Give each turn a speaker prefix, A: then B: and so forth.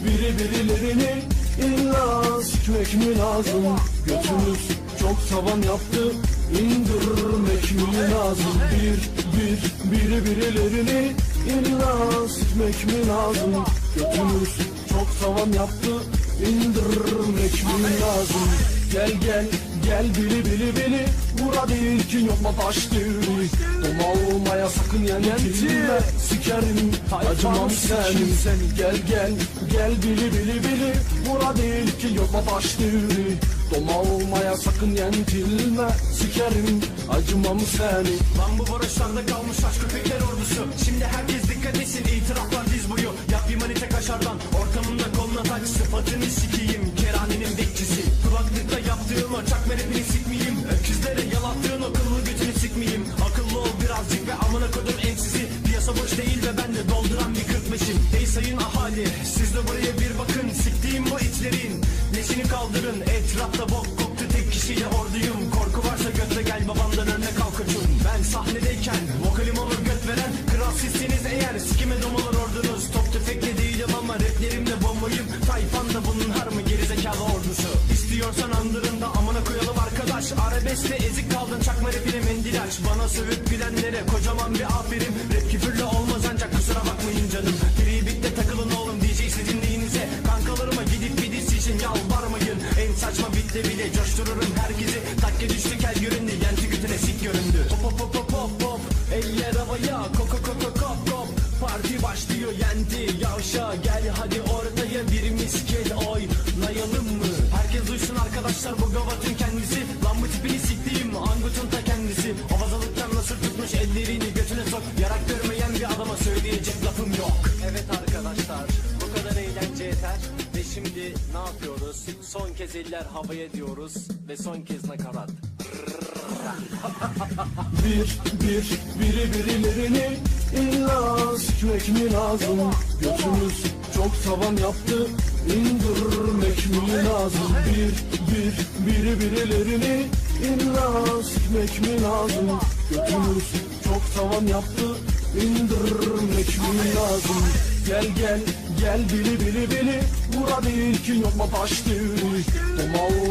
A: Birilerini illa sikmek mi lazım? Götünüz çok tavan yaptı, indirmek mi lazım? Birilerini illa sikmek mi lazım? Götünüz çok tavan yaptı, indirmek mi lazım? Gel bili Bura değil ki yok mu taş devri? Doma olmaya sakın yentilme, sikerim acımam seni. Gel bili Bura değil ki yok mu taş devri? Doma olmaya sakın yentilme, sikerim acımam seni.
B: Lan bu barışlarda kalmış aşk köpekler ordusu. Şimdi herkes dikkat etsin, itiraflar diz boyu. Yap bir manite kaşardan, ortamında koluna taç. Sıfatını sikiyim, kerhanenin bekçisi. Kulaklıkla yaptığım o çakma rapini sikmeyeyim. Öküzlere yalattığın o kıllı götünü sikmeyeyim. Akıllı ol birazcık ve amına kodum emsizi. Piyasa boş değil ve ben de dolduran bir 45'im. Ey sayın ahali, siz de buraya bir bakın. Siktiğim bu itlerin leşini kaldırın. Etrafta bok koktu, tek kişiyle orduyum. Korku varsa götle gel, babamdan örnek al koçum. Ben sahnedeyken vokalim olur göt veren. Kral sizsiniz eğer, sikime domalar ordunuz. Top tüfekle değilim ama raplerimle bombayım. Tayfan da bunun har mı gerizekalı ordusu. İstiyorsan andırında amına koyalım arkadaş. Arabeskte ezik kaldın, çakma rapine mendil aç. Bana sövüp gülenlere kocaman bir aferin. Rap küfürle olmaz ancak kusura bakmayın canım. Free beat'te takılın oğlum, DJ sizin neyinize. Kankalarıma gidip bir diz için yalvarmayın. En saçma bitle bile coştururum herkesi. Takke düştü kel göründü, yenti götüne sik göründü. Hop hop hop hop hop hop, eller havaya, koko koko kop kop. Parti başlıyor yenti yavşa, gel hadi ortaya bir misket oynayalım mı? Herkes duysun arkadaşlar, bu gavatın kendisi. Lan bu tipini siktiğim Angut'un ta kendisi. Havazalıktan nasıl tutmuş ellerini götüne sok. Yarak görmeyen bir adama söyleyecek lafım yok. Evet arkadaşlar, bu kadar eğlence yeter. Ve şimdi ne yapıyoruz? Son kez eller havaya diyoruz ve son kez nakarat.
A: Birilerini illa sikmek mi lazım? Götünüz çok tavan yaptı, indirmek mi lazım? Birilerini illa sikmek mi lazım? Götünüz çok tavan yaptı, indirmek mi lazım? Gel bili Bura değil ki yok mu taş devri? Doma